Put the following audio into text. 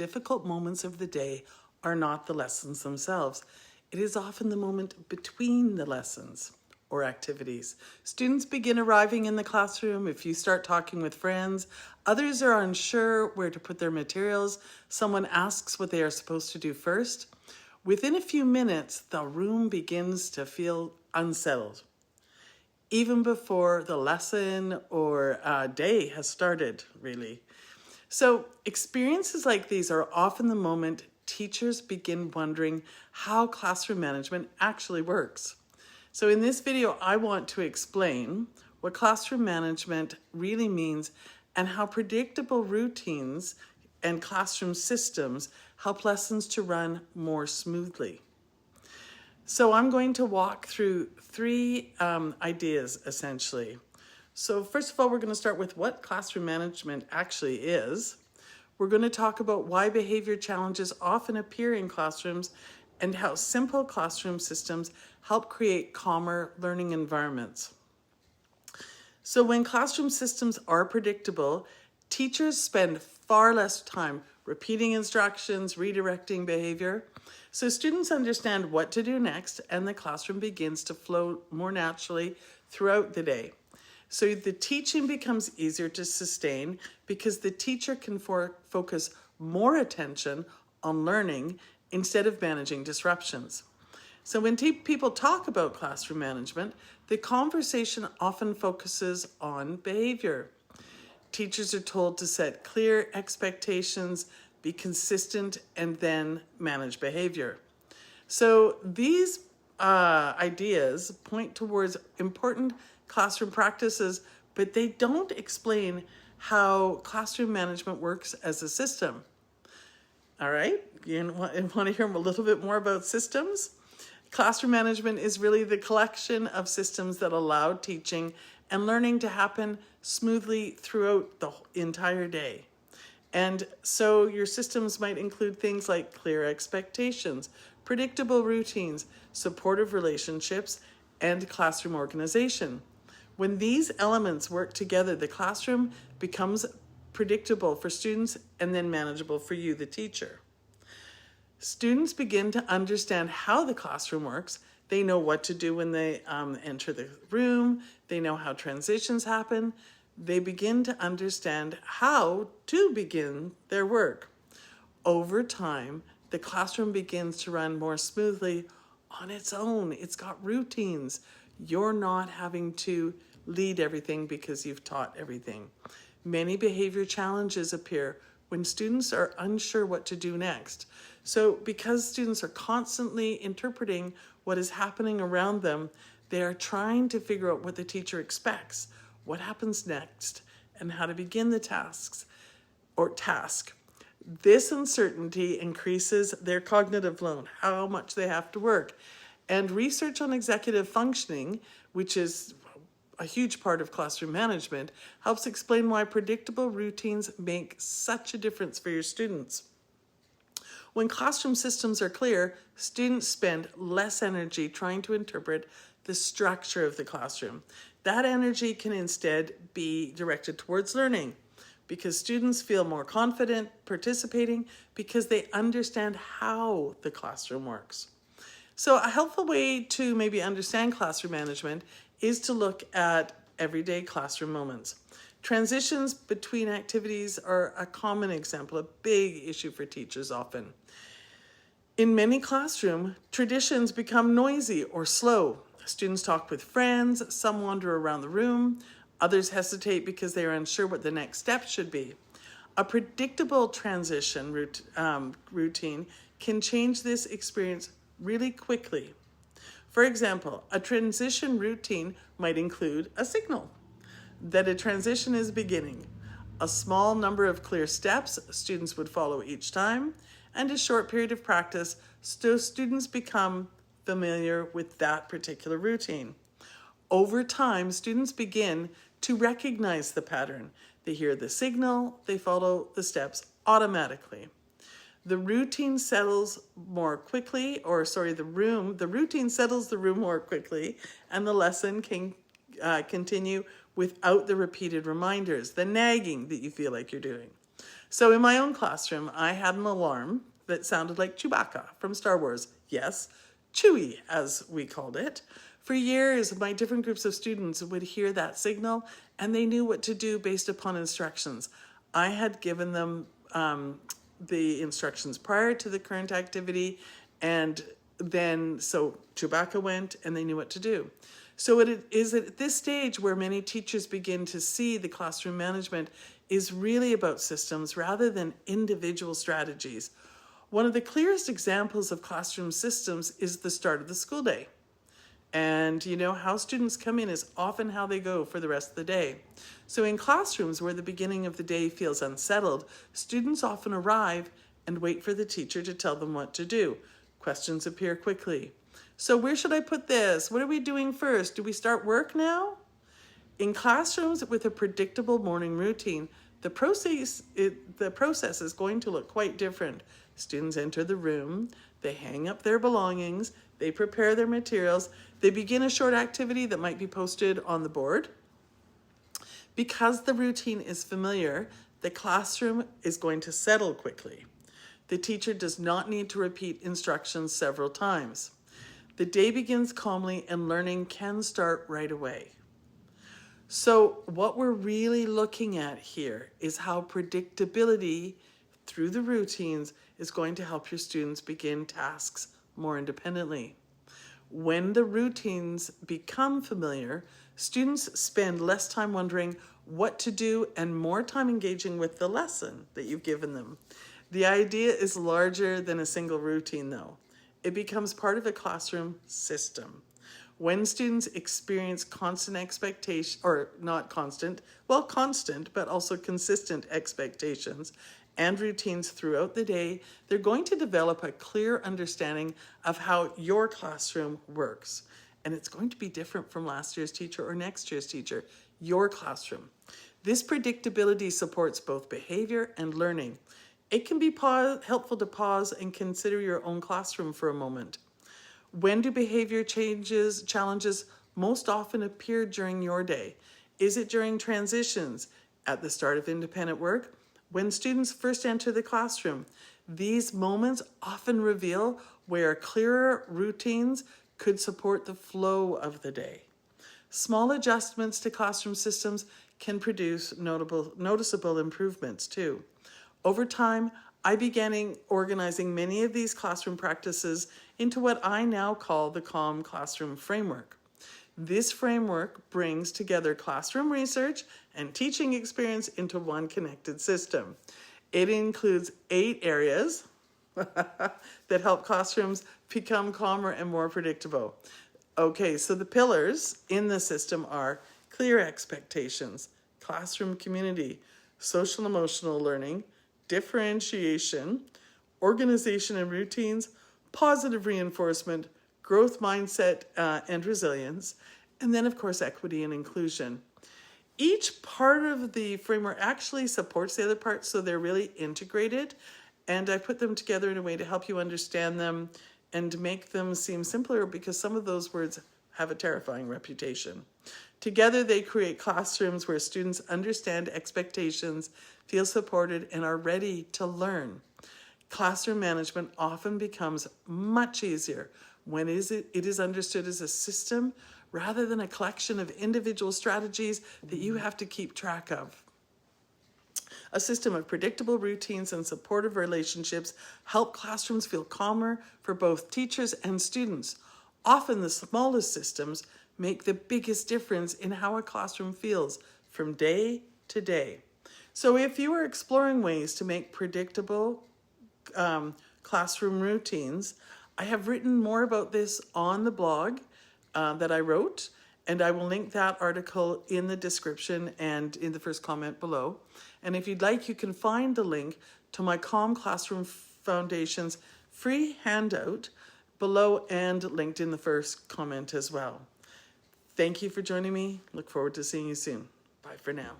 difficult moments of the day are not the lessons themselves. It is often the moment between the lessons or activities. Students begin arriving in the classroom. If you start talking with friends, others are unsure where to put their materials. Someone asks what they are supposed to do first. Within a few minutes, the room begins to feel unsettled, even before the lesson or day has started, really. So experiences like these are often the moment teachers begin wondering how classroom management actually works. So in this video, I want to explain what classroom management really means and how predictable routines and classroom systems help lessons to run more smoothly. So I'm going to walk through three ideas, essentially. So first of all, we're going to start with what classroom management actually is. We're going to talk about why behavior challenges often appear in classrooms and how simple classroom systems help create calmer learning environments. So when classroom systems are predictable, teachers spend far less time repeating instructions, redirecting behavior. So students understand what to do next, and the classroom begins to flow more naturally throughout the day. So the teaching becomes easier to sustain because the teacher can focus more attention on learning instead of managing disruptions. So when people talk about classroom management, the conversation often focuses on behavior. Teachers are told to set clear expectations, be consistent, and then manage behavior. So these ideas point towards important classroom practices, but they don't explain how classroom management works as a system. All right, you want to hear a little bit more about systems? Classroom management is really the collection of systems that allow teaching and learning to happen smoothly throughout the entire day. And so your systems might include things like clear expectations, predictable routines, supportive relationships, and classroom organization. When these elements work together, the classroom becomes predictable for students and then manageable for you, the teacher. Students begin to understand how the classroom works. They know what to do when they enter the room. They know how transitions happen. They begin to understand how to begin their work. Over time, the classroom begins to run more smoothly on its own. It's got routines. You're not having to lead everything because you've taught everything. Many behavior challenges appear when students are unsure what to do next. So because students are constantly interpreting what is happening around them, they are trying to figure out what the teacher expects, what happens next, and how to begin the task. This uncertainty increases their cognitive load, how much they have to work. And research on executive functioning, which is a huge part of classroom management, helps explain why predictable routines make such a difference for your students. When classroom systems are clear, students spend less energy trying to interpret the structure of the classroom. That energy can instead be directed towards learning because students feel more confident participating because they understand how the classroom works. So a helpful way to maybe understand classroom management is to look at everyday classroom moments. Transitions between activities are a common example, a big issue for teachers often. In many classrooms, traditions become noisy or slow. Students talk with friends, some wander around the room, others hesitate because they are unsure what the next step should be. A predictable transition routine can change this experience really quickly. For example, a transition routine might include a signal that a transition is beginning, a small number of clear steps students would follow each time, and a short period of practice so students become familiar with that particular routine. Over time, students begin to recognize the pattern. They hear the signal, they follow the steps automatically. The routine settles more quickly, the routine settles the room more quickly, and the lesson can continue without the repeated reminders, the nagging that you feel like you're doing. So in my own classroom, I had an alarm that sounded like Chewbacca from Star Wars. Yes, Chewie, as we called it. For years, my different groups of students would hear that signal and they knew what to do based upon instructions. I had given them the instructions prior to the current activity, and then so Chewbacca went and they knew what to do. So it is at this stage where many teachers begin to see the classroom management is really about systems rather than individual strategies. One of the clearest examples of classroom systems is the start of the school day. And you know, how students come in is often how they go for the rest of the day. So in classrooms where the beginning of the day feels unsettled, students often arrive and wait for the teacher to tell them what to do. Questions appear quickly. So where should I put this? What are we doing first? Do we start work now? In classrooms with a predictable morning routine, the process is going to look quite different. Students enter the room, they hang up their belongings, they prepare their materials, they begin a short activity that might be posted on the board. Because the routine is familiar, the classroom is going to settle quickly. The teacher does not need to repeat instructions several times. The day begins calmly and learning can start right away. So what we're really looking at here is how predictability through the routines is going to help your students begin tasks more independently. When the routines become familiar, students spend less time wondering what to do and more time engaging with the lesson that you've given them. The idea is larger than a single routine though. It becomes part of a classroom system. When students experience constant expectation, or not constant, well, constant, but also consistent expectations and routines throughout the day, they're going to develop a clear understanding of how your classroom works. And it's going to be different from last year's teacher or next year's teacher, your classroom. This predictability supports both behavior and learning. It can be helpful to pause and consider your own classroom for a moment. When do behavior challenges most often appear during your day? Is it during transitions, at the start of independent work, when students first enter the classroom? These moments often reveal where clearer routines could support the flow of the day. Small adjustments to classroom systems can produce noticeable improvements too. Over time, I began organizing many of these classroom practices into what I now call the Calm Classroom Framework. This framework brings together classroom research and teaching experience into one connected system. It includes 8 areas that help classrooms become calmer and more predictable. Okay, so the pillars in the system are clear expectations, classroom community, social emotional learning, differentiation, organization and routines, positive reinforcement, growth mindset and resilience, and then of course equity and inclusion. Each part of the framework actually supports the other parts, so they're really integrated, and I put them together in a way to help you understand them and make them seem simpler, because some of those words have a terrifying reputation. Together they create classrooms where students understand expectations, feel supported, and are ready to learn. Classroom management often becomes much easier when it is understood as a system rather than a collection of individual strategies that you have to keep track of. A system of predictable routines and supportive relationships help classrooms feel calmer for both teachers and students. Often the smallest systems make the biggest difference in how a classroom feels from day to day. So if you are exploring ways to make predictable classroom routines, I have written more about this on the blog that I wrote, and I will link that article in the description and in the first comment below. And if you'd like, you can find the link to my Calm Classroom Foundation's free handout below and linked in the first comment as well. Thank you for joining me. Look forward to seeing you soon. Bye for now.